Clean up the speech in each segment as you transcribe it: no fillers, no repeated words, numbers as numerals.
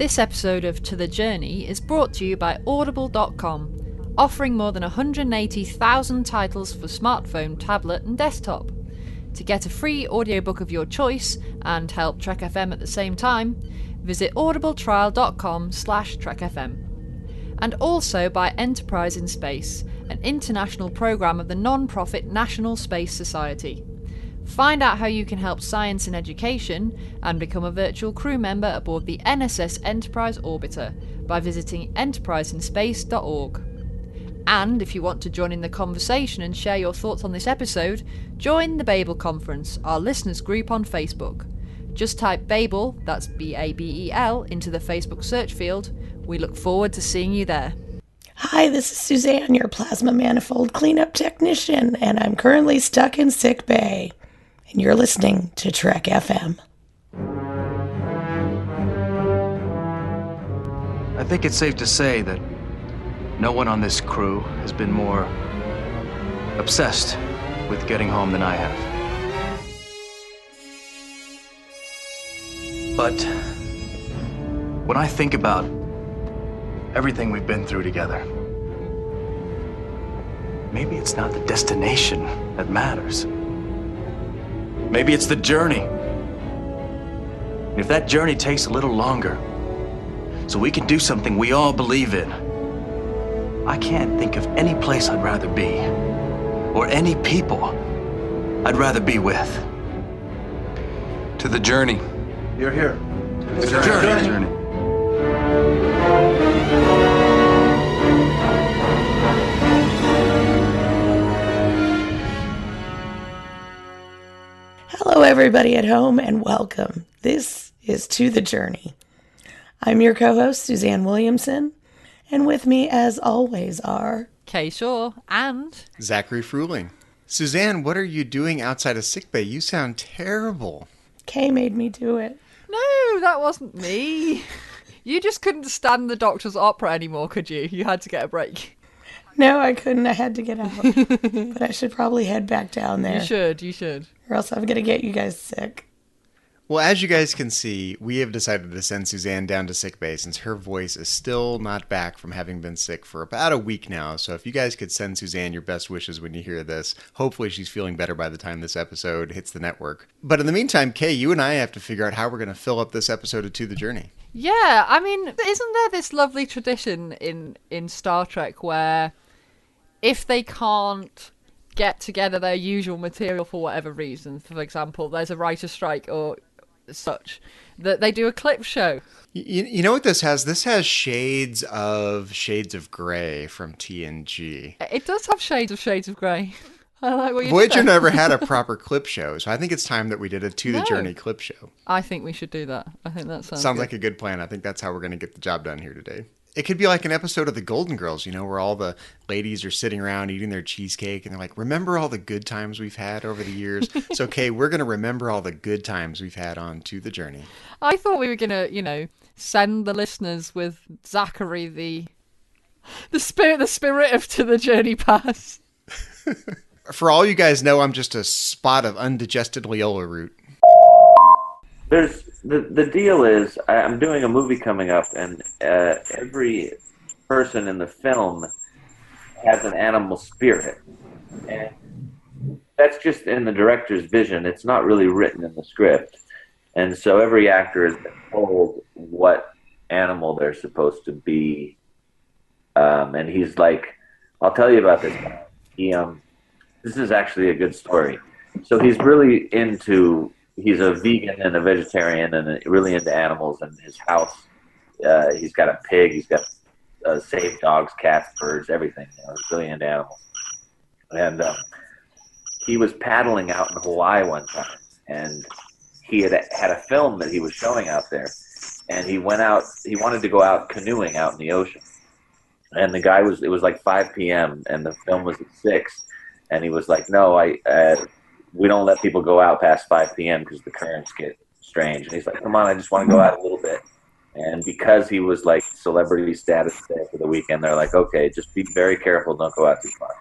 This episode of To The Journey is brought to you by Audible.com, offering more than 180,000 titles for smartphone, tablet and desktop. To get a free audiobook of your choice and help Trek FM at the same time, visit audibletrial.com/trekfm. And also by Enterprise in Space, an international programme of the non-profit National Space Society. Find out how you can help science and education and become a virtual crew member aboard the NSS Enterprise Orbiter by visiting enterpriseinspace.org. And if you want to join in the conversation and share your thoughts on this episode, join the Babel Conference, our listeners group on Facebook. Just type Babel, that's B-A-B-E-L, into the Facebook search field. We look forward to seeing you there. Hi, this is Suzanne, your plasma manifold cleanup technician, and I'm currently stuck in Sickbay. And you're listening to Trek FM. I think it's safe to say that no one on this crew has been more obsessed with getting home than I have. But when I think about everything we've been through together, maybe it's not the destination that matters. Maybe it's the journey. And if that journey takes a little longer, so we can do something we all believe in, I can't think of any place I'd rather be, or any people I'd rather be with. To the journey. You're here. To the journey. Hello, everybody at home, and welcome. This is To The Journey. I'm your co-host, Suzanne Williamson, and with me, as always, are... Kay Shaw and... Zachary Fruhling. Suzanne, what are you doing outside of Sickbay? You sound terrible. Kay made me do it. No, that wasn't me. You just couldn't stand the Doctor's opera anymore, could you? You had to get a break. No, I couldn't. I had to get out. But I should probably head back down there. You should. Or else I'm going to get you guys sick. Well, as you guys can see, we have decided to send Suzanne down to Sickbay since her voice is still not back from having been sick for about a week now. So if you guys could send Suzanne your best wishes when you hear this, hopefully she's feeling better by the time this episode hits the network. But in the meantime, Kay, you and I have to figure out how we're going to fill up this episode of To The Journey. Yeah, I mean, isn't there this lovely tradition in Star Trek where if they can't get together their usual material for whatever reason, for example, there's a writer's strike or such, that they do a clip show? You know what this has? This has Shades of Grey from TNG. It does have Shades of Grey. I like what you Voyager said. never had a proper clip show, so I think it's time that we did a To The Journey clip show. I think we should do that. I think that sounds good. Like a good plan. I think that's how we're going to get the job done here today. It could be like an episode of The Golden Girls, where all the ladies are sitting around eating their cheesecake and they're like, remember all the good times we've had over the years? So, Kay, we're going to remember all the good times we've had on To The Journey. I thought we were going to, send the listeners with Zachary the spirit of To The Journey pass. For all you guys know, I'm just a spot of undigested Leola root. There's the deal is I'm doing a movie coming up, and every person in the film has an animal spirit, and that's just in the director's vision. It's not really written in the script, and so every actor has been told what animal they're supposed to be. And he's like, "I'll tell you about this guy. This is actually a good story." So he's really into. He's a vegan and a vegetarian and really into animals. And his house, he's got a pig, he's got saved dogs, cats, birds, everything. He's really into animals. And he was paddling out in Hawaii one time, and he had a film that he was showing out there. And he went out. He wanted to go out canoeing out in the ocean. And the guy it was like 5 p.m. and the film was at 6. And he was like, "No, we don't let people go out past 5 p.m. because the currents get strange." And he's like, "Come on, I just want to go out a little bit." And because he was like celebrity status there for the weekend, they're like, "Okay, just be very careful. Don't go out too far."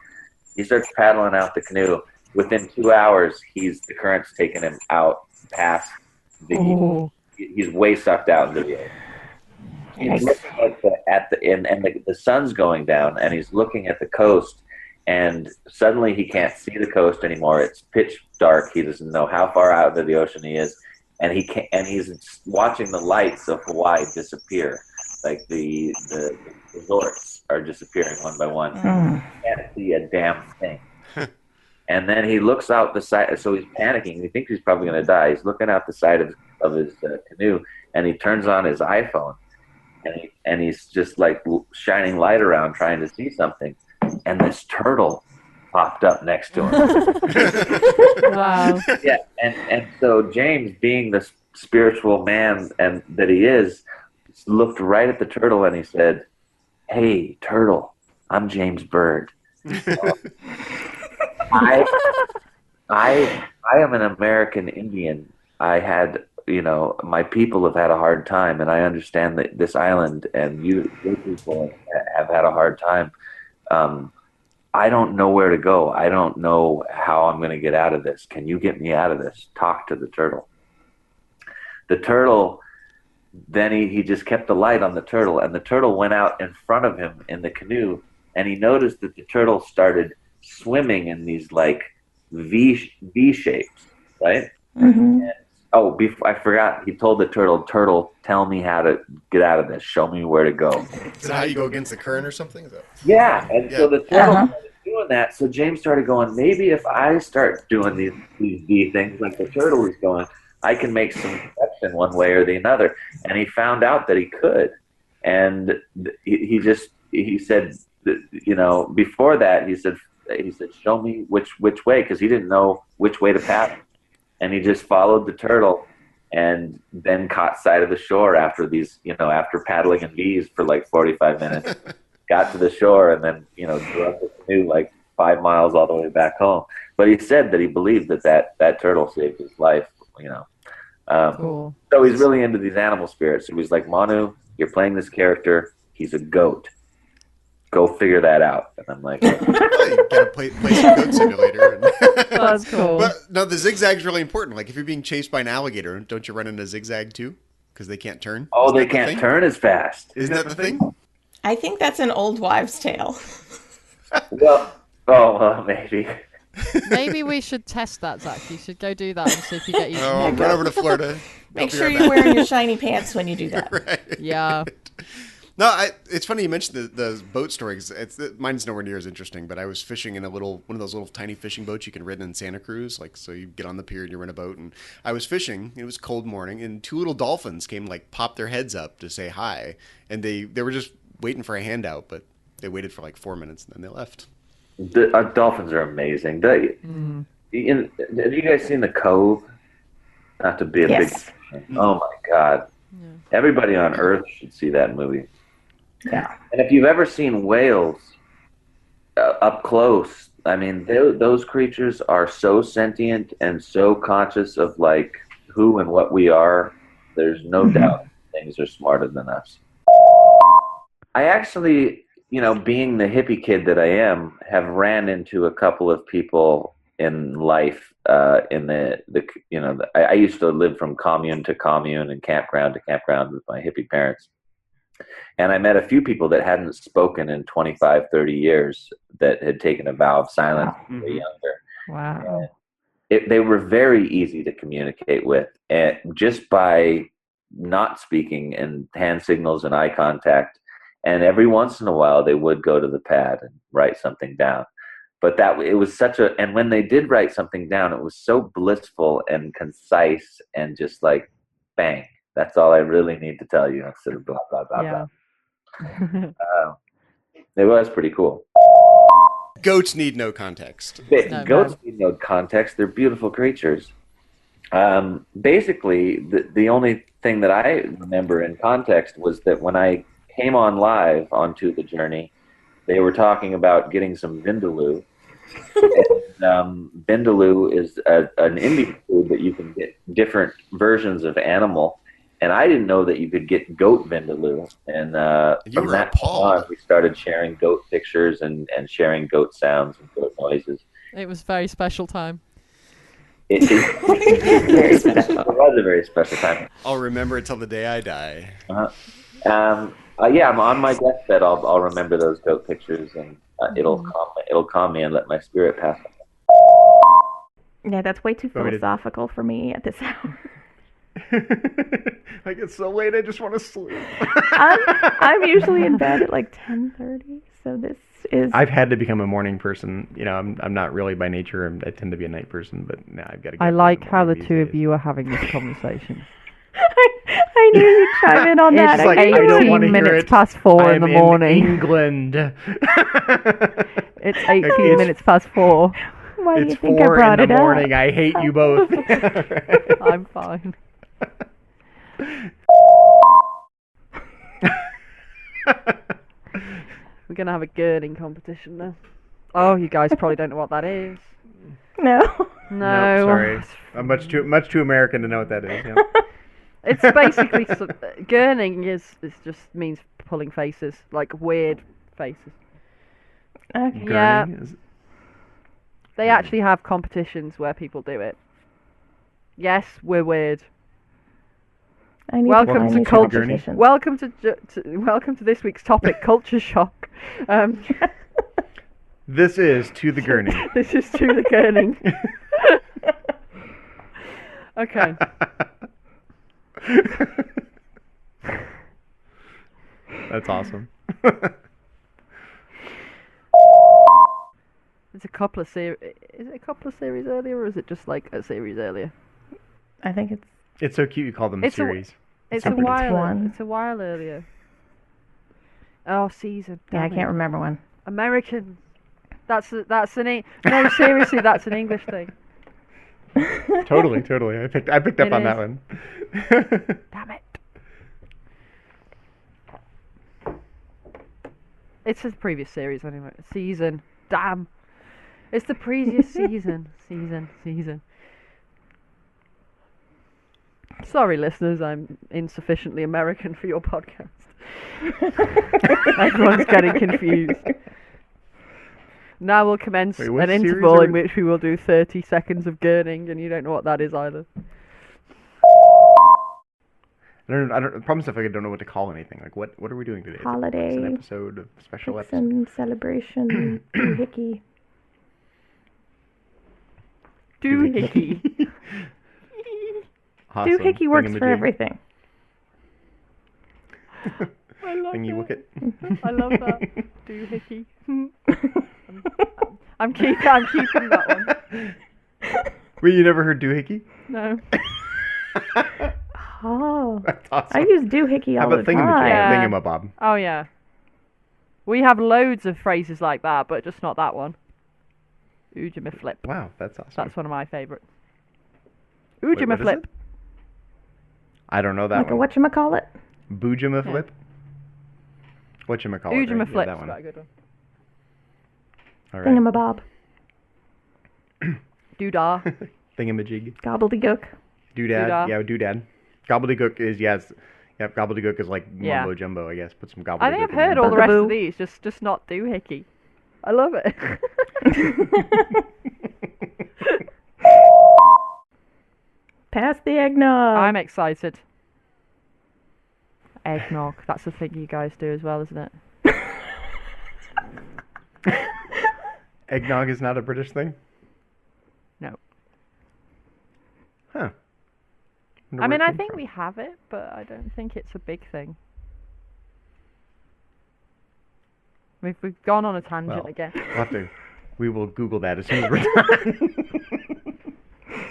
He starts paddling out the canoe. Within 2 hours, the current's taking him out past the, he's way sucked out into the air. He's looking the sun's going down, and he's looking at the coast, and suddenly he can't see the coast anymore. It's pitch dark. He doesn't know how far out of the ocean he is, and he's watching the lights of Hawaii disappear, like the resorts are disappearing one by one. He can't see a damn thing. And then he looks out the side, so he's panicking. He thinks he's probably going to die. He's looking out the side of his canoe, and he turns on his iPhone, and he's just like shining light around trying to see something. And this turtle popped up next to him. Wow. Yeah, and so James, being the spiritual man and that he is, looked right at the turtle and he said, "Hey, turtle, I'm James Bird. I am an American Indian. I had, my people have had a hard time, and I understand that this island and your people have had a hard time. I don't know where to go. I don't know how I'm going to get out of this. Can you get me out of this?" Talk to the turtle. The turtle, then he just kept the light on the turtle, and the turtle went out in front of him in the canoe, and he noticed that the turtle started swimming in these like V shapes, right? Mm-hmm. I forgot. He told the turtle, "Tell me how to get out of this. Show me where to go." Is that how you go against the current or something? Yeah, and so the turtle started doing that. So James started going, maybe if I start doing these V things like the turtle is going, I can make some connection one way or the other. And he found out that he could. And he said, before that, he said, "Show me which way," because he didn't know which way to paddle. And he just followed the turtle, and then caught sight of the shore after after paddling in V's for like 45 minutes. Got to the shore, and then drew up the canoe like 5 miles all the way back home. But he said that he believed that turtle saved his life. Cool. So he's really into these animal spirits. So he's like, "Manu, you're playing this character. He's a goat. Go figure that out." And I'm like, You gotta play some Goat Simulator. That's cool. But no, the zigzag's really important. Like if you're being chased by an alligator, don't you run into zig-zag too? Because they can't turn. "Oh, they can't turn as fast." Isn't that the thing? I think that's an old wives' tale. Well, maybe. Maybe we should test that, Zach. You should go do that and see if you get used Oh, to it. run over to Florida. Make sure you're wearing your shiny pants when you do that. Right. Yeah. No, it's funny you mentioned the boat story. 'Cause mine's nowhere near as interesting, but I was fishing in one of those little tiny fishing boats you can rent in Santa Cruz. Like, so you get on the pier and you rent a boat. And I was fishing. It was a cold morning, and 2 little dolphins came, popped their heads up to say hi. And they were just waiting for a handout, but they waited for 4 minutes, and then they left. Dolphins are amazing. Have you guys seen The Cove? Not to be a big... Oh, my God. Yeah. Everybody on Earth should see that movie. Yeah. And if you've ever seen whales up close, I mean, those creatures are so sentient and so conscious of who and what we are. There's no doubt things are smarter than us. I actually, being the hippie kid that I am, have ran into a couple of people in life. I used to live from commune to commune and campground to campground with my hippie parents. And I met a few people that hadn't spoken in 25, 30 years that had taken a vow of silence when they were younger. Wow. They were very easy to communicate with, and just by not speaking and hand signals and eye contact. And every once in a while, they would go to the pad and write something down. But it was and when they did write something down, it was so blissful and concise and just bang. That's all I really need to tell you instead of blah, blah, blah, Yeah. blah. It was pretty cool. Goats need no context. Goats need no context. They're beautiful creatures. Basically, the only thing that I remember in context was that when I came on live onto the journey, they were talking about getting some vindaloo. And, vindaloo is an Indian food that you can get different versions of animal. And I didn't know that you could get goat vindaloo. And from that on, we started sharing goat pictures and sharing goat sounds and goat noises. It was a very special time. It was a very special time. I'll remember it till the day I die. Yeah, I'm on my deathbed. I'll remember those goat pictures, and it'll calm me and let my spirit pass. Yeah, that's way too philosophical for me at this hour. Like, it's so late, I just want to sleep. I'm usually in bed at like 10:30, so this is... I've had to become a morning person. You know, I'm not really by nature. I tend to be a night person, but now I've got to get I up like in how the morning two these of days. you are having this conversation. I knew you'd chime in on that. It's like, I don't wanna 18 hear minutes it. past 4 in I'm the morning. England. It's 18 minutes past 4. Why do you It's think I 4 brought in the it morning. up? I hate you both. I'm fine. We're going to have a girding competition now. Oh, you guys probably don't know what that is. No. No, sorry. I'm much too American to know what that is. Yeah. It's basically gurning just means pulling faces, like weird faces. Okay. Yeah. Gurney is- They actually have competitions where people do it. Yes, we're weird. I need Welcome to find to these culture. competitions. Welcome to this week's topic, culture shock. This is To the Gurney. This is to the gurning. Okay. That's awesome. It's a couple of series. Is it a couple of series earlier, or is it just like a series earlier? I think it's... It's so cute you call them It's a- series. It's I a think it's while. one. It's a while earlier. Oh, season. Yeah, I Damn can't it. remember one. American. That's an no. Seriously, that's an English thing. Totally. I picked up It on is. that one. Damn it. It's the previous series anyway. Season. Damn. It's the previous season. Season. Sorry, listeners, I'm insufficiently American for your podcast. Everyone's getting confused. Now we'll commence Wait, what an series interval are in we- which we will do 30 seconds of gurning, and you don't know what that is either. I don't. Problem is, if I don't know what to call anything. Like, what are we doing today? It's Holiday. an episode, a special episode. Vixen, celebration, doohickey. Doohickey. Awesome. Doohickey works for Thingamajig. everything. I love Thingy it. wicket. I love that. Doohickey. I'm keeping that one. Wait, you never heard doohickey? No. Oh. That's awesome. I use doohickey How all about the thingamajig? time. Yeah. Thingamabob. Oh yeah. We have loads of phrases like that, but just not that one. Oojamaflip. Wow, that's awesome. That's one of my favourites. Wait, what is Oojamaflip. it? I don't know that Like a one. whatchamacallit? Boojamaflip? Whatchamacallit, right? Yeah, Oojamaflip's that one. quite a good one. All right. Thingamabob. Doodah. Thingamajig. Gobbledygook. Doodad. Doodah. Yeah, doodad. Gobbledygook is, yes. Yep, gobbledygook is like Yeah. mumbo jumbo, I guess. Put some gobbledygook I think I've in heard there. all the rest of Bugaboo. these, just not doohickey. I love it. Pass the eggnog. I'm excited. Eggnog. That's the thing you guys do as well, isn't it? Eggnog is not a British thing? No. Huh. I mean, I think we have it, but I don't think it's a big thing. We've gone on a tangent Well, again. we will Google that as soon as we're done.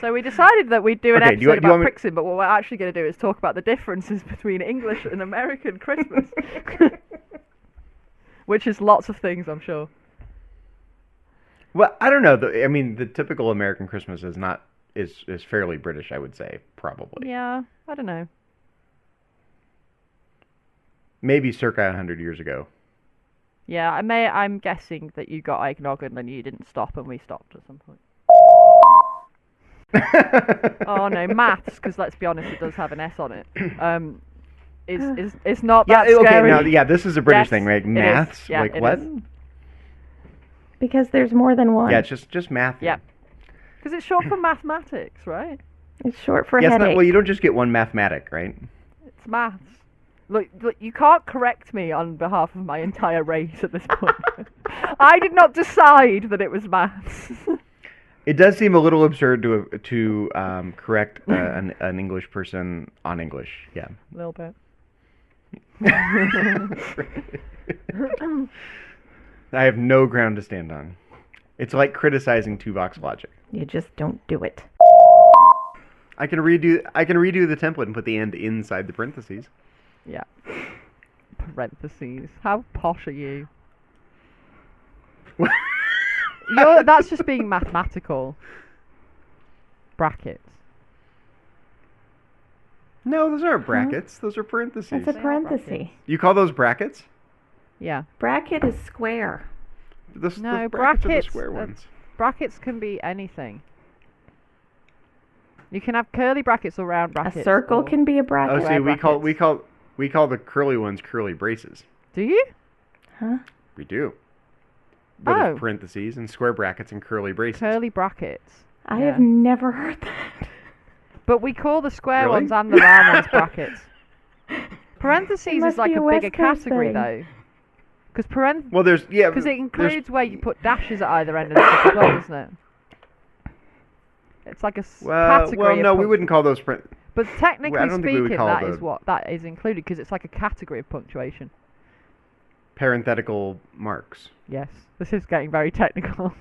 So we decided that we'd do an Okay, do you episode want about me- Brixton, but what we're actually going to do is talk about the differences between English and American Christmas. Which is lots of things, I'm sure. Well, I don't know. I mean, the typical American Christmas is fairly British, I would say, probably. Yeah, I don't know. Maybe circa 100 years ago. Yeah, I'm guessing that you got eggnog and then you didn't stop and we stopped at some point. Oh no, maths, because let's be honest, it does have an S on it. Is not Yeah, that okay, scary. now, yeah, this is a British Yes, thing, right? it is. Maths? Yeah, like, it what? is. Because there's more than one. Yeah, it's just math. Yeah. Because it's short for mathematics, right? It's short for Yeah, it's headache. not, well, you don't just get one mathematic, right? It's maths. Look, you can't correct me on behalf of my entire race at this point. I did not decide that it was maths. It does seem a little absurd to correct an English person on English. Yeah. A little bit. I have no ground to stand on. It's like criticizing two-box logic. You just don't do it. I can redo the template and put the end inside the parentheses. Yeah. Parentheses. How posh are you? That's just being mathematical. Brackets. No, those aren't brackets. Those are parentheses. It's a parenthesis. You call those brackets? Yeah. Bracket is square. Those No, brackets are the brackets. square ones. Brackets can be anything. You can have curly brackets or round brackets. A circle or... can be a bracket. Oh, see, we call the curly ones curly braces. Do you? Huh? We do. But Oh. it's parentheses and square brackets and curly braces. Curly brackets. I Yeah. have never heard that. But we call the square Really? ones and the round ones brackets. Parentheses It is must like be a a West bigger Coast category thing. though. Because Well, it includes where you put dashes at either end of the stuff as well, doesn't it? It's like a category. Well, no, of we wouldn't call those But technically I don't think we would speaking, call that the- is what that is included because it's like a category of punctuation. parenthetical marks. Yes, this is getting very technical.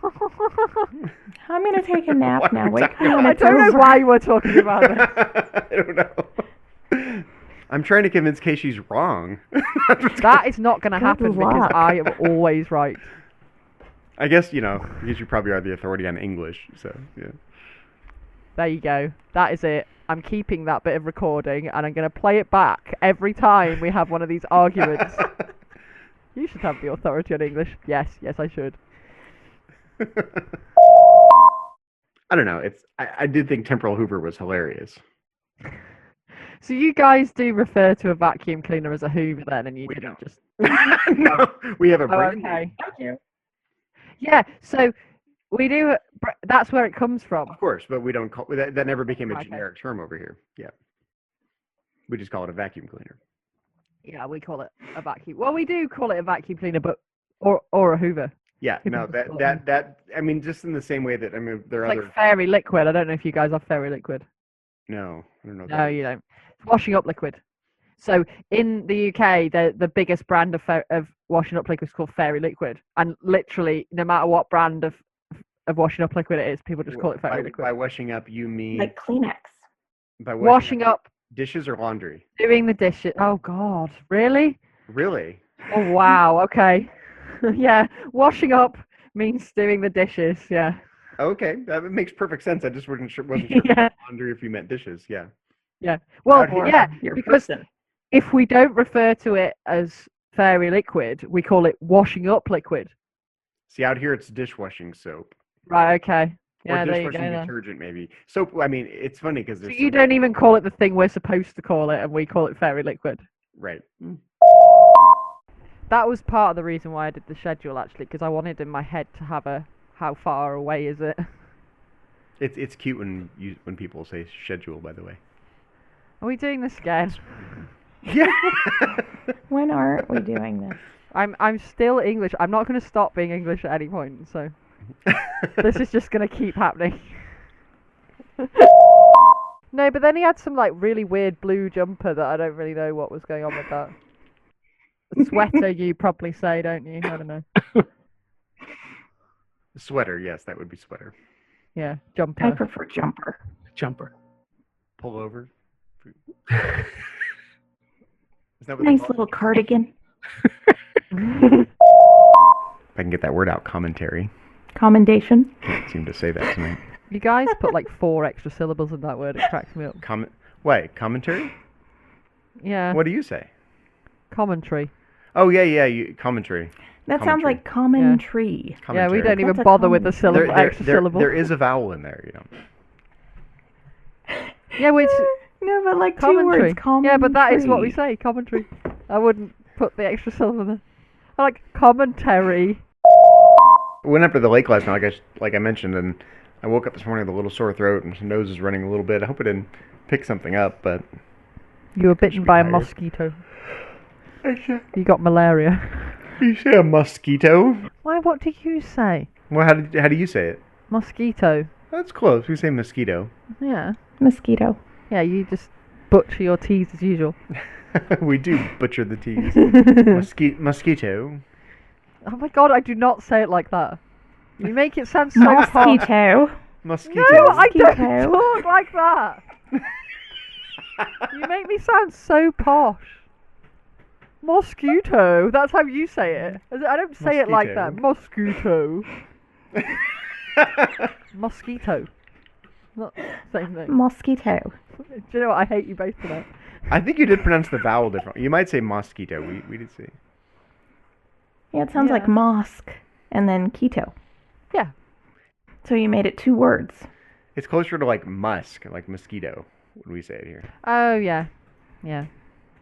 I'm going to take a nap What now. are we Wake talking me when I it's don't know over. why we're talking about this. I don't know. I'm trying to convince Kay she's wrong. That is not going to Good happen because luck. I am always right. I guess, because you probably are the authority on English, so, yeah. There you go. That is it. I'm keeping that bit of recording and I'm going to play it back every time we have one of these arguments. You should have the authority on English. Yes, I should. I don't know. I did think Temporal Hoover was hilarious. So you guys do refer to a vacuum cleaner as a Hoover then, and you We didn't don't. just... No, we have a Oh, brand. okay. Thank you. Yeah, so we do... That's where it comes from. Of course, but we don't call that never became a Okay. generic term over here. Yeah. We just call it a vacuum cleaner. Yeah, we call it a vacuum. Well, we do call it a vacuum cleaner, but... Or a Hoover. Yeah, People no, just call it that I mean, just in the same way that there are It's other. like fairy liquid. I don't know if you guys have fairy liquid. No, I don't know. No, you don't. It's washing up liquid. So in the UK, the biggest brand of washing up liquid is called Fairy Liquid, and literally, no matter what brand of washing up liquid it is, people just call it Fairy Liquid. By washing up, you mean Like Kleenex. by Washing up, dishes or laundry? doing the dishes. Oh God, really? Really? Oh wow. Okay. Yeah, washing up means doing the dishes. Yeah. Okay, that makes perfect sense. I just wasn't sure Yeah. laundry if you meant dishes. Yeah. Yeah. Well, Out here- yeah, Your because person. if we don't refer to it as Fairy Liquid, we call it washing up liquid. See, out here it's dishwashing soap. Right. Okay. Yeah. Or There you go. dishwashing Then. detergent, maybe. Soap, I mean, it's funny because So you don't even call it the thing we're supposed to call it, and we call it Fairy Liquid. Right. That was part of the reason why I did the schedule, actually, because I wanted in my head to have a how far away is it. It's cute when people say schedule, by the way. Are we doing this again? Yeah. When aren't we doing this? I'm still English. I'm not going to stop being English at any point, so this is just going to keep happening. No, but then he had some like really weird blue jumper that I don't really know what was going on with that. Sweater, you probably say, don't you? I don't know. Sweater, yes, that would be sweater. Yeah, I jumper. prefer jumper. Jumper. Pull over. Is that what they Nice call it? little cardigan. If I can get that word out, commentary. Commendation. Can't seem to say that tonight. You guys put like 4 extra syllables in that word. It cracks me up. Wait, commentary? Yeah. What do you say? Commentary. Oh, yeah, commentary. That sounds Commentary. like common Yeah. tree. Yeah, we Commentary. don't even That's a bother with the commentary. syllable, extra syllable. There is a vowel in there, you know. Yeah, which No, but like 2 commentary. words. Common Yeah, but that is what we tree. say, commentary. I wouldn't put the extra syllable in there. I like commentary. We went up to the lake last night, like I mentioned, and I woke up this morning with a little sore throat and my nose is running a little bit. I hope I didn't pick something up, but You were bitten be by a tired. mosquito. You got malaria. You say a mosquito? Why? What do you say? Well, how do you say it? Mosquito. That's close. We say mosquito. Yeah. Mosquito. Yeah, you just butcher your T's as usual. We do butcher the T's. Mosquito. Oh my god, I do not say it like that. You make it sound so posh. Mosquito. Mosquito. No, I don't Mosquito. talk like that. You make me sound so posh. Mosquito. That's how you say it. I don't say it like that. Mosquito. Mosquito. Not the same thing. Mosquito. Do you know what? I hate you both for that. I think you did pronounce the vowel differently. You might say mosquito. We did say. Yeah, it sounds like mosque and then keto. Yeah. So you made it 2 words. It's closer to like musk, like mosquito. When we say it here, Oh, yeah. Yeah.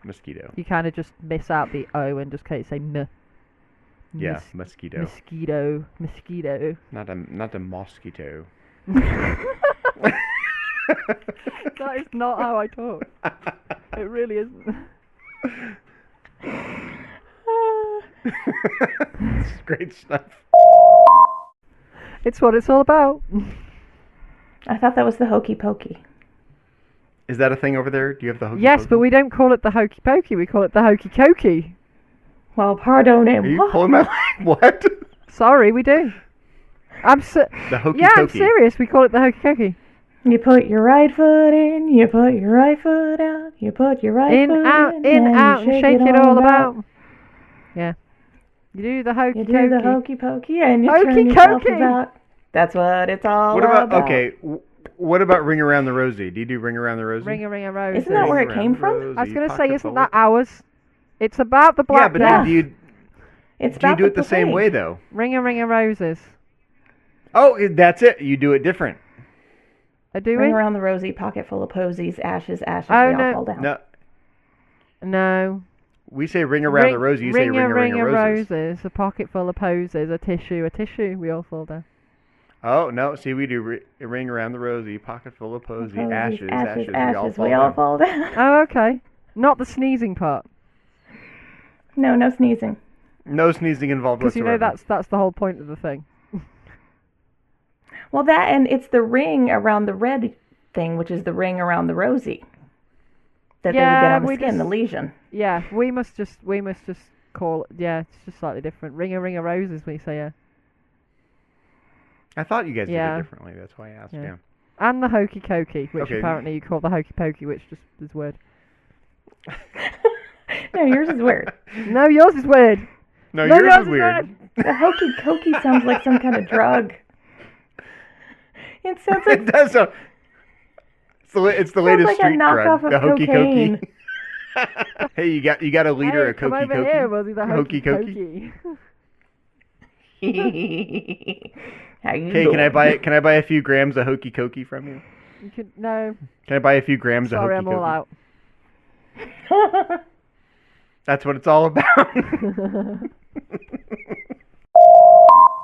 mosquito. You kind of just miss out the O and just say m. Yeah, mosquito. Mosquito. Mosquito. Not a mosquito. That is not how I talk. It really isn't. It's great stuff. It's what it's all about. I thought that was the hokey pokey. Is that a thing over there? Do you have the hokey Yes, pokey? but we don't call it the hokey pokey. We call it the hokey cokey. Well, pardon Are you pulling my leg? What? Sorry, we do. The hokey Yeah, I'm pokey. serious. We call it the hokey cokey. You put your right foot in, you put your right foot out, you put your right In, foot out, in, in, and out, you and shake it all about. Yeah. You do the hokey You cokey. do the hokey pokey and you Hokey turn yourself cokey. about. That's what it's all What about about. okay? What about Ring Around the Rosie? Do you do Ring Around the Rosie? Ring a rose. Isn't that where it Ring came around from? the Rosie, I was going to say, pocket isn't full that of- ours? It's about the black Yeah, but Yeah. do you It's do you about do it the same buffet. way though? Ring a roses. Oh, that's it. You do it different. Do Ring we? around the rosy, pocket full of posies, ashes, ashes, Oh, we all no. fall down. No, No. we say Ring Around the Rosie. You say Ring a Roses. roses. A pocket full of posies. A tissue. We all fall down. Oh no! See, we do Ring Around the Rosie, pocket full of posy, Posies, ashes, ashes, we all fall down. down. Oh, okay. Not the sneezing part. No, no sneezing. No sneezing involved Because you whatsoever. know that's the whole point of the thing. Well, that and it's the ring around the red thing, which is the ring around the rosy that they would get on the skin, the lesion. Yeah, we must just call it. Yeah, it's just slightly different. Ring a roses. We say yeah. I thought you guys Yeah. did it differently. That's why I asked. Yeah. Yeah. And the hokey cokey, which Okay. apparently you call the hokey pokey, which just is weird. No, yours is weird. No, yours is weird. No, No, yours yours is is weird. The hokey cokey sounds like some kind of drug. It sounds like It does. It's the Sounds latest like a street knockoff drug. of The hokey cocaine. cokey. Hey, you got a liter Hey, of come cokey over cokey. here, we'll do the hokey Hokey cokey. How you Hey, doing? can I buy a few grams of hokey cokey from you? You could no. Can I buy a few grams Sorry, of I'm hokey all cokey? out. That's what it's all about.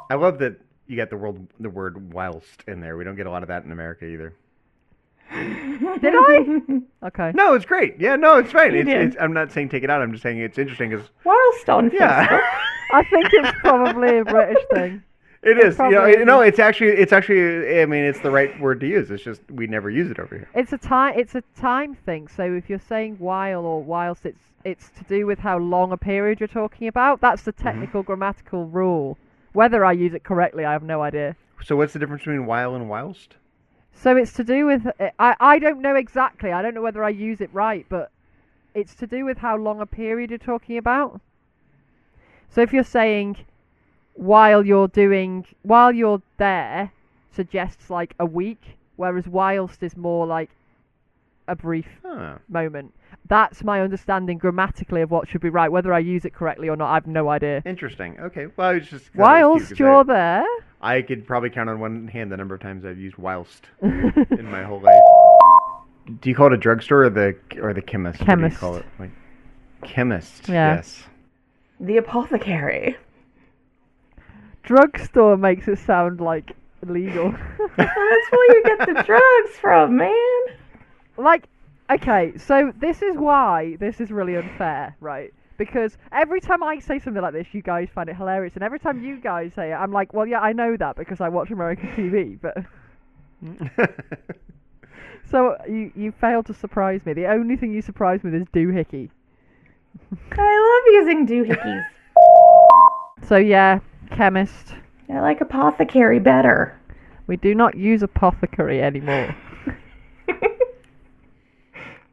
I love that you got the word whilst in there. We don't get a lot of that in America either. Did I? Okay. No, it's great. Yeah, no, it's fine. You did. I'm not saying take it out. I'm just saying it's interesting because Whilst on Facebook. yeah, I think it's probably a British thing. it is. You know, probably no, it's actually. I mean, it's the right word to use. It's just we never use it over here. It's a time thing. So if you're saying while or whilst, it's to do with how long a period you're talking about. That's the technical grammatical rule. Whether I use it correctly, I have no idea. So what's the difference between while and whilst? So it's to do with I don't know exactly. I don't know whether I use it right, but it's to do with how long a period you're talking about. So if you're saying while you're there suggests like a week, whereas whilst is more like a brief Huh. moment. That's my understanding grammatically of what should be right. Whether I use it correctly or not, I have no idea. Interesting. Okay. Well, I was just thought it was cute Whilst 'cause you're there, I could probably count on one hand the number of times I've used whilst in my whole life. Do you call it a drugstore or the chemist? What do Chemist. you call it? Like, chemist. Yeah. Yes. The apothecary. drugstore makes it sound like illegal. That's where you get the drugs from, man. Like, okay, so this is why this is really unfair, right? Because every time I say something like this, you guys find it hilarious, and every time you guys say it, I'm like, well, yeah, I know that because I watch American TV, but. So you failed to surprise me. The only thing you surprised me with is doohickey. I love using doohickeys. So yeah, chemist. I like apothecary better. We do not use apothecary anymore.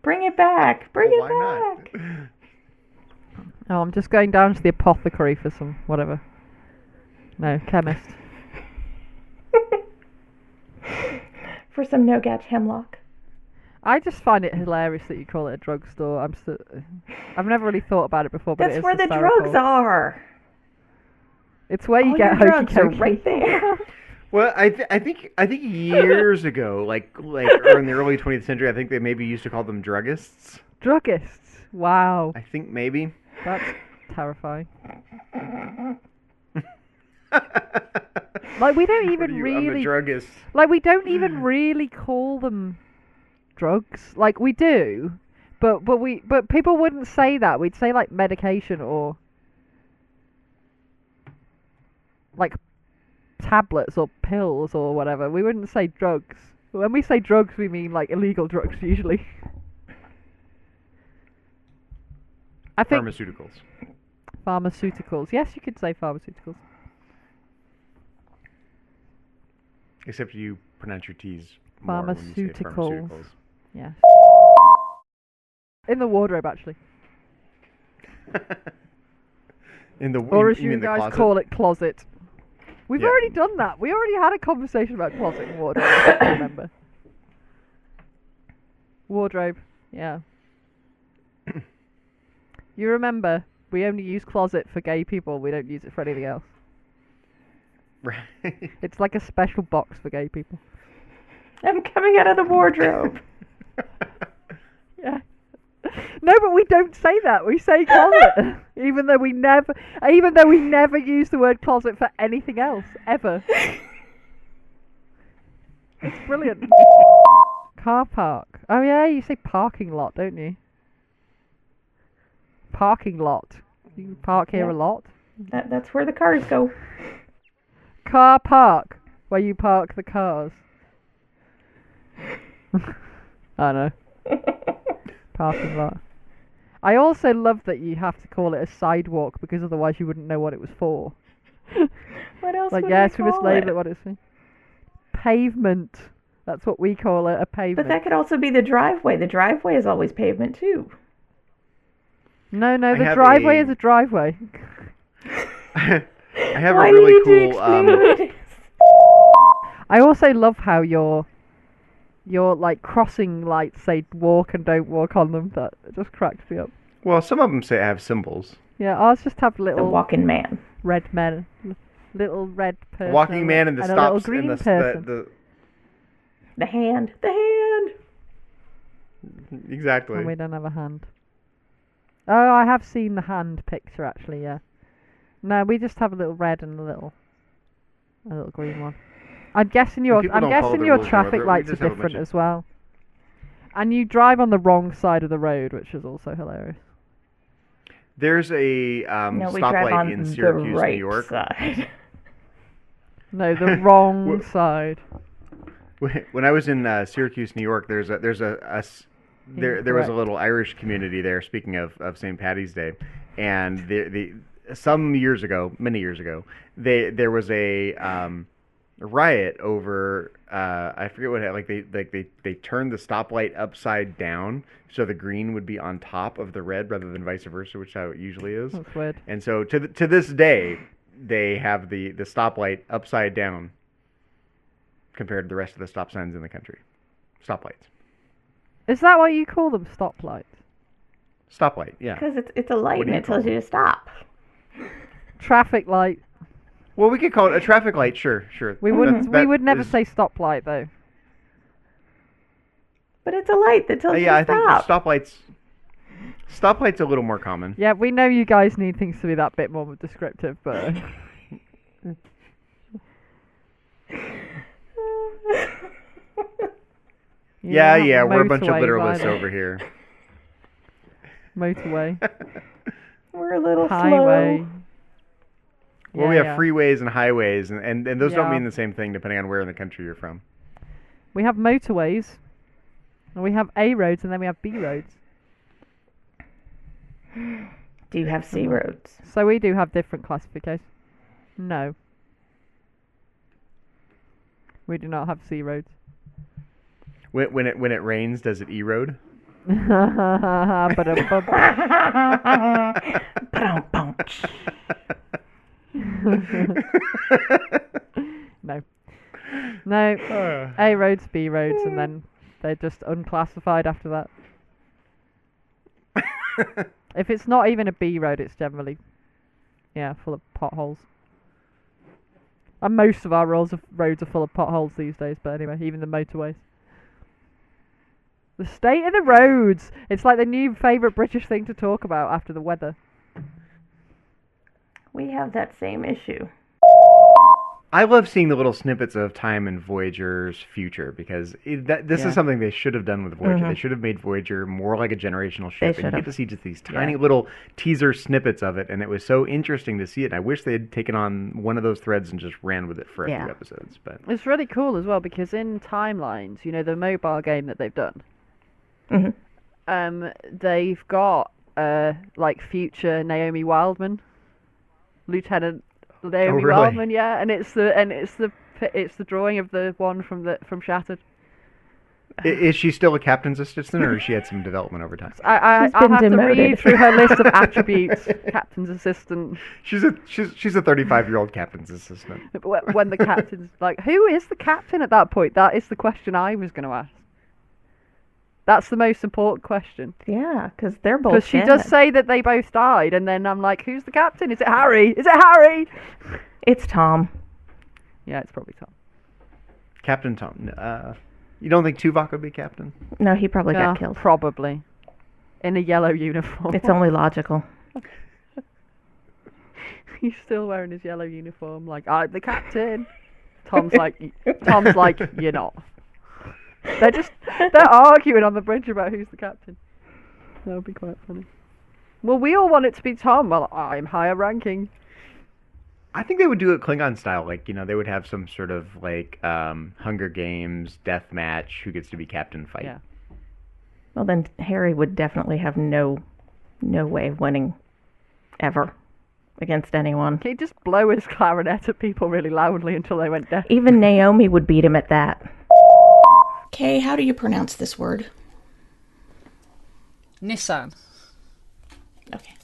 Bring it back. Bring it Why back. not? Oh, I'm just going down to the apothecary for some whatever. No, chemist. For some no-gatch hemlock. I just find it hilarious that you call it a drugstore. I've never really thought about it before, but That's it is where the hysterical. drugs are. It's where you All get your hokey drugs are cokey. right there. Well, I think years ago, like or in the early 20th century, I think they maybe used to call them druggists. Druggists. Wow, I think maybe. that's terrifying. Like we don't What even are you? I'm a really druggist. like we don't even really call them drugs. Like we do, but people wouldn't say that. We'd say like medication or like tablets or pills or whatever. We wouldn't say drugs. When we say drugs, we mean like illegal drugs usually. I think Pharmaceuticals. pharmaceuticals. Yes, you could say pharmaceuticals. Except you pronounce your T's more when you say Pharmaceuticals. pharmaceuticals. Yes. In the wardrobe, actually. In the Or as you you mean the guys closet? call it, closet. We've Yeah. already done that. We already had a conversation about closet and wardrobe, if you remember. Wardrobe, yeah. You remember, we only use closet for gay people. We don't use it for anything else. Right. It's like a special box for gay people. I'm coming out of the wardrobe. Yeah. No, but we don't say that. We say closet, even though we never use the word closet for anything else ever. It's brilliant. Car park. Oh yeah, you say parking lot, don't you? Parking lot. You park here Yeah. a lot. That's where the cars go. Car park, where you park the cars. I know. Parking lot. I also love that you have to call it a sidewalk because otherwise you wouldn't know what it was for. What else Like, would yes, we we must call label it? it what it's for. Pavement. That's what we call it, a pavement. But that could also be the driveway. The driveway is always pavement too. No, I the have driveway a- is a driveway. I have Why a do really you need to cool. explain what it is? I also love how your like crossing lights say walk and don't walk on them. That it just cracks me up. Well, some of them say have symbols. Yeah, ours just have The little walking man. red men, little red person, Walking man and the a little stops green and person. The hand. The hand. Exactly. And we don't have a hand. Oh, I have seen the hand picture actually. Yeah. No, we just have a little red and a little green one. I'm guessing your people don't follow the rules, traffic however, we lights are just have a different bunch of- as well. And you drive on the wrong side of the road, which is also hilarious. There's a No, we drive stoplight on in the Syracuse, right New York. side. No, the wrong side. When I was in Syracuse, New York, there was a Incorrect. little Irish community there. Speaking of St. Patty's Day, and many years ago, there was a riot over I forget what they turned the stoplight upside down so the green would be on top of the red rather than vice versa, which is how it usually is. That's weird. And so to this day, they have the stoplight upside down compared to the rest of the stop signs in the country. Stoplights. Is that what you call them, stoplights? Stoplight, yeah. Because it's a light What do and you it tells call you to stop. Traffic light. Well, we could call it a traffic light, sure. We wouldn't. We would never say stoplight though. But it's a light that tells you Yeah, I to think stop. stoplight's a little more common. Yeah, we know you guys need things to be that bit more descriptive, but Yeah, we're a bunch of motorways literalists either. over here. Motorway. We're a little Highway. slow. Well, we have Yeah. freeways and highways, and those don't Yeah. mean the same thing depending on where in the country you're from. We have motorways. And we have A roads, and then we have B roads. Do you have C roads? So we do have different classifications. No. We do not have C roads. When it rains, does it E-road? Ba-dum-bum. Ba-dum-bum. No. No. A roads, B roads, and then they're just unclassified after that. If it's not even a B road, it's generally, full of potholes. And most of our roads are full of potholes these days, but anyway, even the motorways. The state of the roads! It's like the new favourite British thing to talk about after the weather. We have that same issue. I love seeing the little snippets of time in Voyager's future because this is something they should have done with Voyager. They should have made Voyager more like a generational ship, and you get to see just these tiny little teaser snippets of it, and it was so interesting to see it. And I wish they had taken on one of those threads and just ran with it for a few episodes. But it's really cool as well because in Timelines, the mobile game that they've done, they've got future Naomi Wildman, Lieutenant Naomi Wildman, and it's the drawing of the one from Shattered. Is she still a captain's assistant, or has she had some development over time? I'll have to read through her list of attributes. Captain's assistant. She's a 35-year-old captain's assistant. When the captain's like, who is the captain at that point? That is the question I was going to ask. That's the most important question. Yeah, because they're both Because she does say that they both died, and then I'm like, who's the captain? Is it Harry? Is it Harry? It's Tom. Yeah, it's probably Tom. Captain Tom. You don't think Tuvok would be captain? No, he probably got killed. Probably. In a yellow uniform. It's only logical. He's still wearing his yellow uniform, like, I'm the captain. Tom's like, you're not. They're arguing on the bridge about who's the captain. That would be quite funny. Well, we all want it to be Tom. Well, I'm higher ranking. I think they would do it Klingon style. Like, they would have some sort of Hunger Games death match. Who gets to be captain fight? Yeah. Well, then Harry would definitely have no way of winning ever against anyone. He'd just blow his clarinet at people really loudly until they went deaf. Even Naomi would beat him at that. Kay, how do you pronounce this word? Nissan. Okay.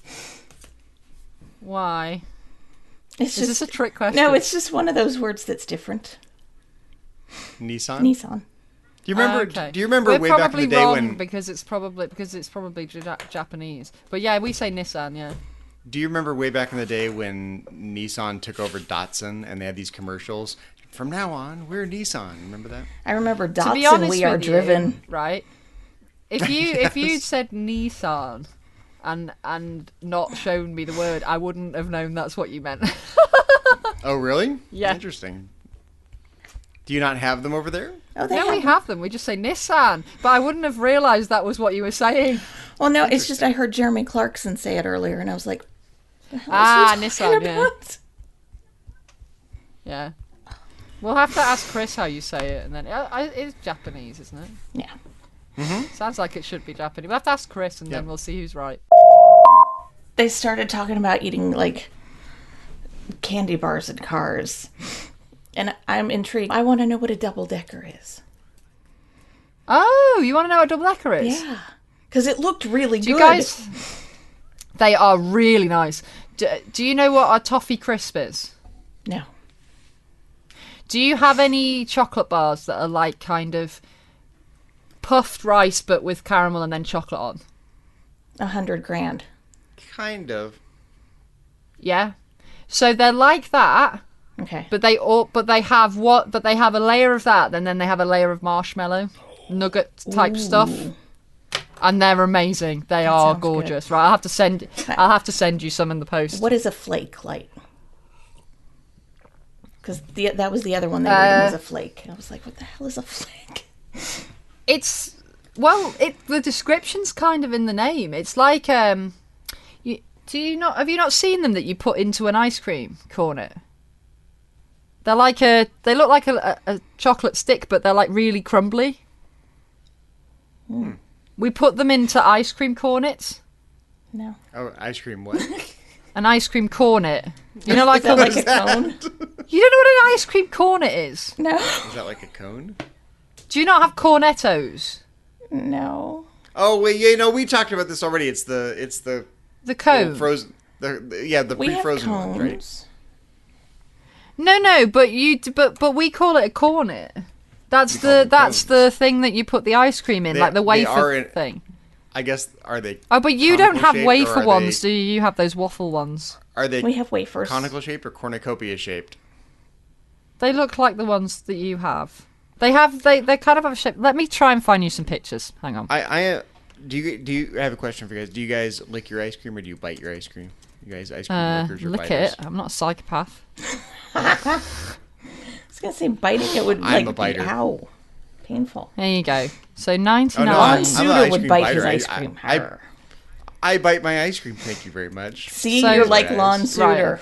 Why? Is this a trick question? No, it's just one of those words that's different. Nissan? Nissan. Do you remember? Okay. Do you remember We're way back in probably the day wrong when? because it's probably Japanese. But yeah, we say Nissan. Yeah. Do you remember way back in the day when Nissan took over Datsun and they had these commercials? From now on, we're Nissan. Remember that? I remember To be Datsun, honest we are with you, driven. right? If you said Nissan and not shown me the word, I wouldn't have known that's what you meant. Oh, really? Yeah. Interesting. Do you not have them over there? Oh, they No, we have them. We just say Nissan. But I wouldn't have realised that was what you were saying. Well, no, it's just I heard Jeremy Clarkson say it earlier, and I was like, Nissan, yeah. Yeah. We'll have to ask Chris how you say it, and then it's Japanese, isn't it? Yeah. Mm-hmm. Sounds like it should be Japanese. We'll have to ask Chris, and then we'll see who's right. They started talking about eating, candy bars in cars. And I'm intrigued. I want to know what a double-decker is. Oh, you want to know what a double-decker is? Yeah. Because it looked really good. You guys... They are really nice. Do you know what a toffee crisp is? No. Do you have any chocolate bars that are kind of puffed rice but with caramel and then chocolate on? 100 grand. Kind of. Yeah. So they're like that. Okay. But they have a layer of that, and then they have a layer of marshmallow nugget type stuff. And they're amazing. They are gorgeous. Good. Right, I'll have to send you some in the post. What is a flake like? Because that was the other one they were eating was a flake. And I was like, what the hell is a flake? The description's kind of in the name. It's like Have you not seen them that you put into an ice cream cornet? They look like a chocolate stick, but they're like really crumbly. We put them into ice cream cornets. No. Oh, ice cream what? An ice cream cornet. You know, like Is that like a cone? You don't know what an ice cream cornet is? No. Is that like a cone? Do you not have cornettos? No. Oh wait, yeah, no, we talked about this already. It's the cone. frozen. The We have pre-frozen one, right? cones. No, but we call it a cornet. That's the thing that you put the ice cream in, like the wafer thing. I guess are they? Oh, but you don't have conical-shaped, wafer or are ones, they- do you? You have those waffle ones. Are they We have wafers. conical shaped or cornucopia shaped? They look like the ones that you have. They kind of have a shape. Let me try and find you some pictures. Hang on. Do you I have a question for you guys? Do you guys lick your ice cream or do you bite your ice cream? You guys ice cream lickers or Lick biters? it. I'm not a psychopath. I was gonna say biting it would I'm a be biter. ow, painful. There you go. So 99. I'm an Suitor ice would cream bite biter. his ice cream. I bite my ice cream. Thank you very much. See, So- you're like Guys. Lon Suitor. Right.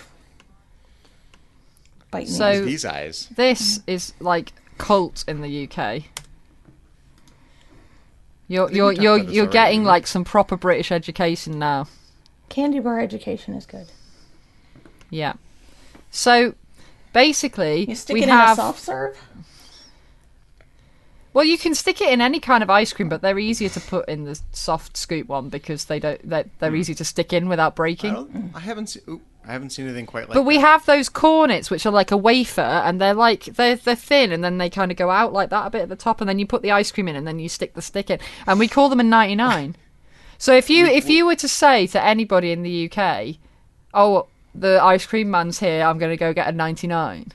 Biting So- These eyes. This is like cult in the UK. You're think we talked about this you're already, getting didn't we? like some proper British education now. candy bar education is good. Yeah. So basically, You stick we it have in a soft serve. well, you can stick it in any kind of ice cream, but they're easier to put in the soft scoop one because they're easy to stick in without breaking. I haven't seen anything quite like But we that. have those cornets, which are like a wafer, and they're thin, and then they kind of go out like that a bit at the top, and then you put the ice cream in, and then you stick the stick in, and we call them a 99. So if you were to say to anybody in the UK, "Oh, the ice cream man's here, I'm going to go get a 99,"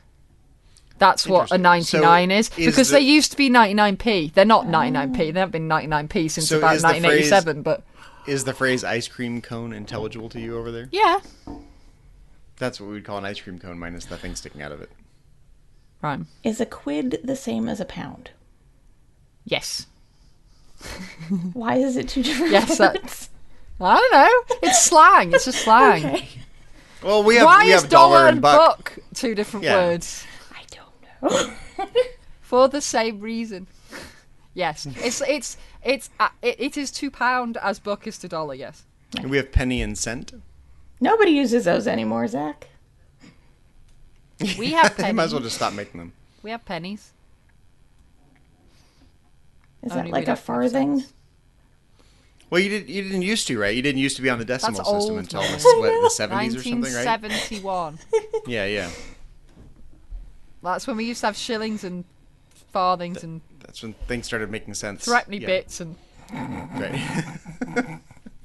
that's what a Interesting. 99 So is, is because the- they used to be 99p. They're not 99p. They haven't been 99p since So about is the 1987. But Is the phrase ice cream cone intelligible to you over there? yeah, That's what we'd call an ice cream cone minus the thing sticking out of it. right. Is a quid the same as a pound? Yes. Why is it two different Yes, words? I don't know. It's slang. It's just slang. Okay. Well, we Why is have dollar and buck. buck two different Yeah. words? I don't know. For the same reason. Yes, it is £2 as buck is to dollar. Yes. And we have penny and cent. Nobody uses those anymore, Zach. We have You might as well pennies. just stop making them. We have pennies. Is Only that we like a don't have farthing? cents. Well, you didn't used to, right? You didn't used to be on the decimal That's system old, until man. the 70s or something, right? 1971. Yeah. That's when we used to have shillings and farthings and That's when things started making sense. threepenny Yeah. bits and. Right.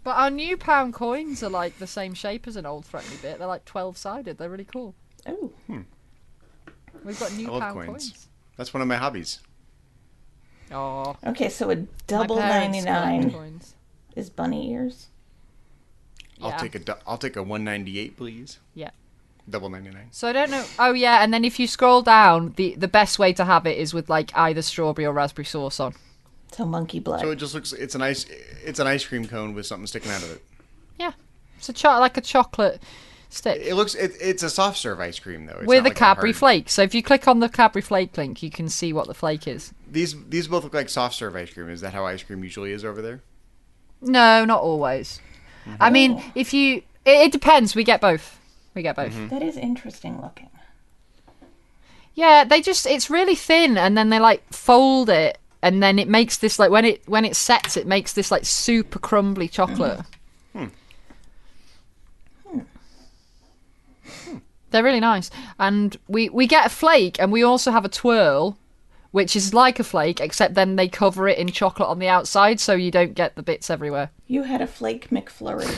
But our new pound coins are like the same shape as an old threepenny bit. They're like 12-sided. They're really cool. Oh, We've got new Old pound coins. coins. That's one of my hobbies. Oh, okay. So a double 99 coins. is bunny ears. Yeah. I'll take a 198, please. Yeah. Double 99. So I don't know. Oh yeah, and then if you scroll down, the best way to have it is with like either strawberry or raspberry sauce on. So monkey blood. So it just looks it's an ice cream cone with something sticking out of it. Yeah, it's like a chocolate stick It's a soft serve ice cream though. It's with not a like Cadbury hard- flake. So if you click on the Cadbury flake link, you can see what the flake is. These both look like soft serve ice cream. Is that how ice cream usually is over there? No, not always. I mean, if you, it depends. We get both. That is interesting looking. Yeah, it's really thin, and then they like fold it, and then it makes this like when it sets, it makes this like super crumbly chocolate. They're really nice, and we get a flake, and we also have a twirl, which is like a flake, except then they cover it in chocolate on the outside, so you don't get the bits everywhere. You had a flake McFlurry.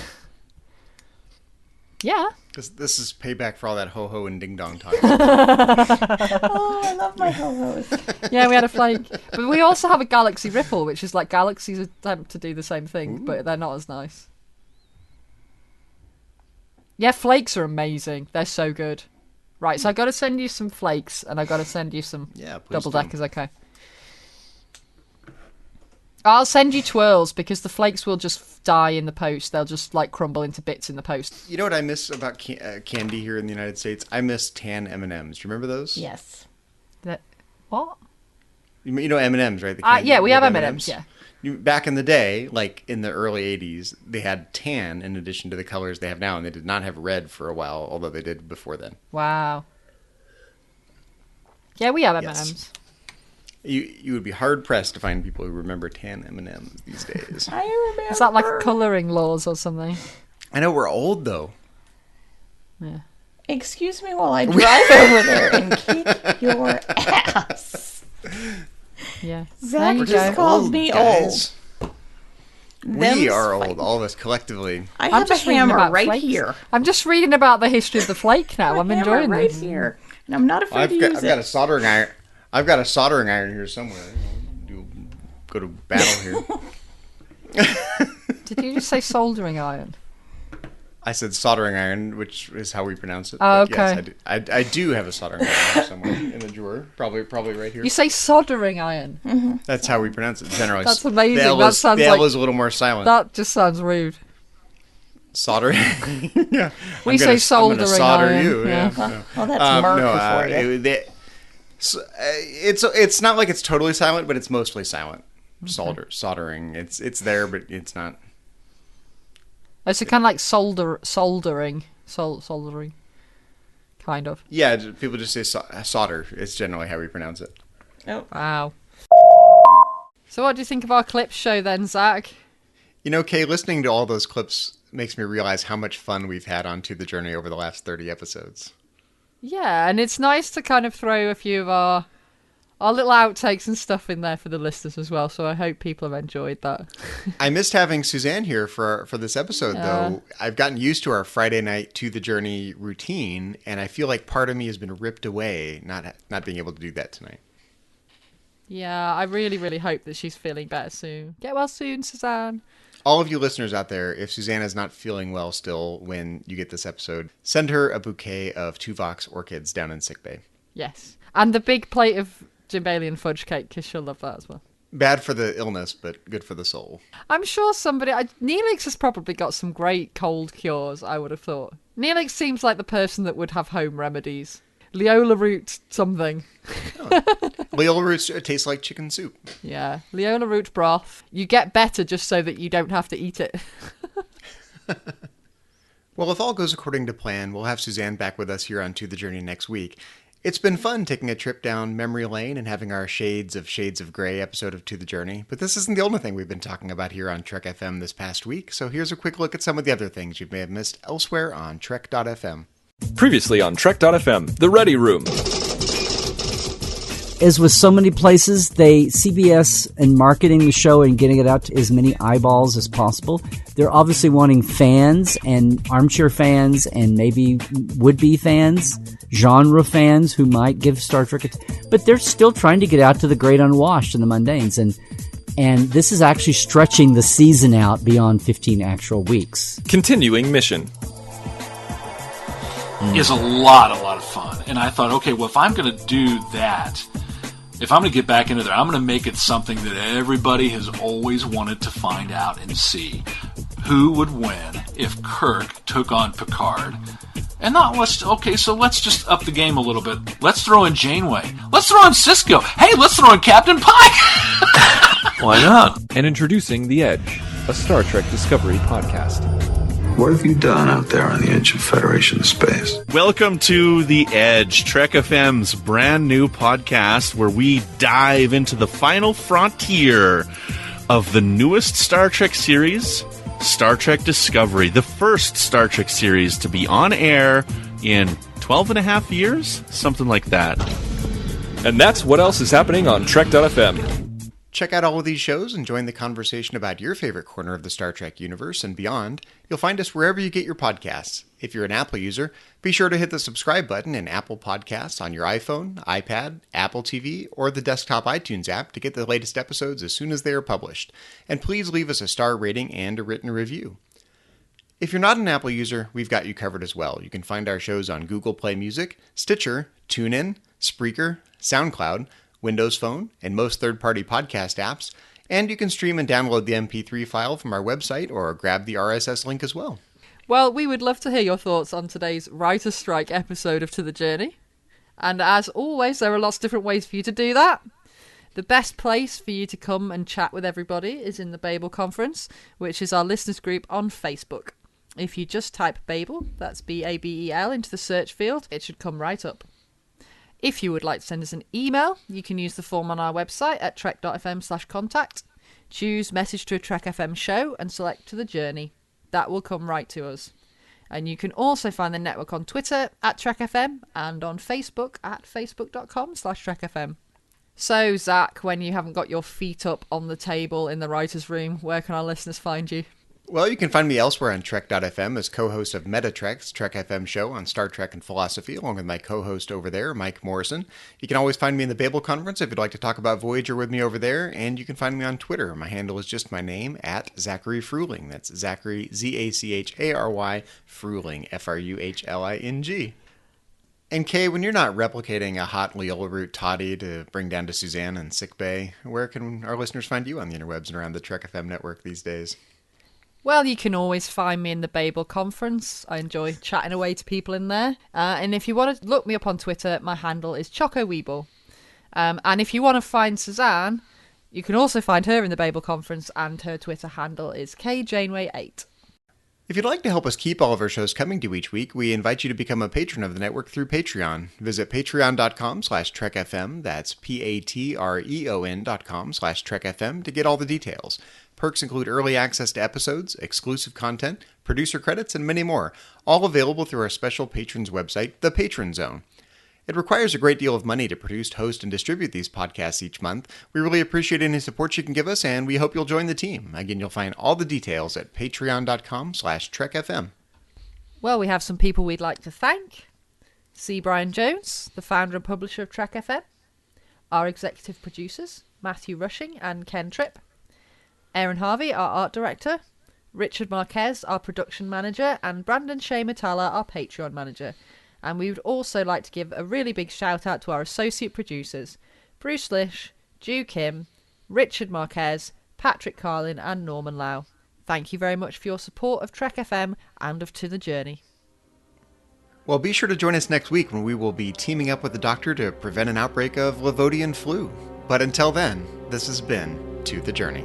Yeah. This is payback for all that ho ho and ding dong talk. Oh, I love my ho-hos. Yeah, we had a flake. But we also have a Galaxy Ripple, which is like Galaxy's attempt to do the same thing, but they're not as nice. Yeah, flakes are amazing. They're so good. Right, so I've got to send you some flakes, and I've got to send you some Yeah, please double do. deckers, okay? I'll send you twirls because the flakes will just die in the post. They'll just like crumble into bits in the post. You know what I miss about candy here in the United States? I miss tan M&Ms. Do you remember those? Yes. What? You know M&Ms, right? The candy, Yeah, we have M&Ms, yeah. Back in the day, like in the early 80s, they had tan in addition to the colors they have now, and they did not have red for a while, although they did before then. Wow. Yeah, we have Yes. M&Ms. You would be hard pressed to find people who remember tan M&Ms these days. I remember. Is that like colouring laws or something? I know we're old though. Yeah. Excuse me while I drive over there and kick your ass. Yeah. Zach There you just go. called me guys. old. We are old, all of us collectively. I I'm have a just reading hammer about right flakes. here. I'm just reading about the history of the flake now. I'm A hammer enjoying right this. here, and I'm not afraid I've to got use a it. soldering iron. I've got a soldering iron here somewhere. Go to battle here. Did you just say soldering iron? I said soldering iron, which is how we pronounce it. Oh, But yes, okay. I do have a soldering iron here somewhere in a drawer. Probably right here. You say soldering iron. That's how we pronounce it generally. That's amazing. The L That is, sounds the L like- is a little more silent. That just sounds rude. Soldering. Yeah. We I'm say gonna soldering solder iron. you. Yeah. Yeah. Well, that's murder for you. It's not like it's totally silent, but it's mostly silent. Soldering. It's there, but it's not. It's kind of like soldering, kind of. Yeah, people just say solder. It's generally how we pronounce it. Wow. So what do you think of our clip show then, Zach? You know, Kay, listening to all those clips makes me realize how much fun we've had on To the Journey over the last 30 episodes. Yeah, and it's nice to kind of throw a few of our little outtakes and stuff in there for the listeners as well, so I hope people have enjoyed that. I missed having Suzanne here for this episode, though. I've gotten used to our Friday night To the Journey routine, and I feel like part of me has been ripped away not being able to do that tonight. Yeah, I really, really hope that she's feeling better soon. Get well soon, Suzanne. All of you listeners out there, if Suzanne is not feeling well still when you get this episode, send her a bouquet of Tuvox orchids down in Sickbay. Yes. And the big plate of Jimbalian fudge cake, because she'll love that as well. Bad for the illness, but good for the soul. I'm sure Neelix has probably got some great cold cures, I would have thought. Neelix seems like the person that would have home remedies. Leola root something. Leola roots taste like chicken soup. Yeah, Leola root broth. You get better just so that you don't have to eat it. Well, if all goes according to plan, we'll have Suzanne back with us here on To the Journey next week. It's been fun taking a trip down memory lane and having our Shades of Grey episode of To the Journey, but this isn't the only thing we've been talking about here on Trek FM this past week, so here's a quick look at some of the other things you may have missed elsewhere on Trek.fm. Previously on Trek.fm, The Ready Room. As with so many places, CBS in marketing the show and getting it out to as many eyeballs as possible, they're obviously wanting fans and armchair fans and maybe would-be fans, genre fans who might give Star Trek but they're still trying to get out to the great unwashed and the mundanes, and this is actually stretching the season out beyond 15 actual weeks. Continuing mission. Is a lot of fun. And I thought, okay, well, if I'm going to do that, if I'm going to get back into there, I'm going to make it something that everybody has always wanted to find out and see. Who would win if Kirk took on Picard? And let's just up the game a little bit. Let's throw in Janeway. Let's throw in Sisko. Hey, let's throw in Captain Pike. Why not? And introducing The Edge, a Star Trek Discovery podcast. What have you done out there on the edge of Federation space? Welcome to The Edge, Trek FM's brand new podcast where we dive into the final frontier of the newest Star Trek series, Star Trek Discovery, the first Star Trek series to be on air in 12 and a half years, something like that. And that's what else is happening on Trek.fm. Check out all of these shows and join the conversation about your favorite corner of the Star Trek universe and beyond. You'll find us wherever you get your podcasts. If you're an Apple user, be sure to hit the subscribe button in Apple Podcasts on your iPhone, iPad, Apple TV, or the desktop iTunes app to get the latest episodes as soon as they are published. And please leave us a star rating and a written review. If you're not an Apple user, we've got you covered as well. You can find our shows on Google Play Music, Stitcher, TuneIn, Spreaker, SoundCloud, Windows Phone, and most third-party podcast apps, And you can stream and download the MP3 file from our website or grab the RSS link as well. Well, we would love to hear your thoughts on today's Writer's Strike episode of To the Journey. And as always, there are lots of different ways for you to do that. The best place for you to come and chat with everybody is in the Babel Conference, which is our listeners group on Facebook. If you just type Babel, that's Babel, into the search field, it should come right up. If you would like to send us an email, you can use the form on our website at trek.fm/contact. Choose Message to a Trek FM show and select To the Journey. That will come right to us. And you can also find the network on Twitter at TrekFM and on Facebook at facebook.com/TrekFM. So, Zach, when you haven't got your feet up on the table in the writer's room, where can our listeners find you? Well, you can find me elsewhere on Trek.fm as co-host of Metatrek's Trek FM show on Star Trek and philosophy, along with my co-host over there, Mike Morrison. You can always find me in the Babel Conference if you'd like to talk about Voyager with me over there, and you can find me on Twitter. My handle is just my name, at Zachary Fruhling. That's Zachary, Z-A-C-H-A-R-Y, Fruhling, F-R-U-H-L-I-N-G. And Kay, when you're not replicating a hot Leola root toddy to bring down to Suzanne and Sickbay, where can our listeners find you on the interwebs and around the Trek FM network these days? Well, you can always find me in the Babel Conference. I enjoy chatting away to people in there. And if you want to look me up on Twitter, my handle is Choco Weeble. And if you want to find Suzanne, you can also find her in the Babel Conference, and her Twitter handle is KJaneway8. If you'd like to help us keep all of our shows coming to you each week, we invite you to become a patron of the network through Patreon. Visit patreon.com/TrekFM, that's patreon.com/TrekFM to get all the details. Perks include early access to episodes, exclusive content, producer credits, and many more, all available through our special patrons website, The Patron Zone. It requires a great deal of money to produce, host, and distribute these podcasts each month. We really appreciate any support you can give us, and we hope you'll join the team. Again, you'll find all the details at patreon.com/TrekFM. Well, we have some people we'd like to thank. C. Brian Jones, the founder and publisher of Trek FM. Our executive producers, Matthew Rushing and Ken Tripp. Aaron Harvey, our art director. Richard Marquez, our production manager. And Brandon Shea Matala, our Patreon manager. And we would also like to give a really big shout out to our associate producers, Bruce Lish, Ju Kim, Richard Marquez, Patrick Carlin, and Norman Lau. Thank you very much for your support of Trek FM and of To the Journey. Well, be sure to join us next week when we will be teaming up with the doctor to prevent an outbreak of Levodian flu. But until then, this has been To the Journey.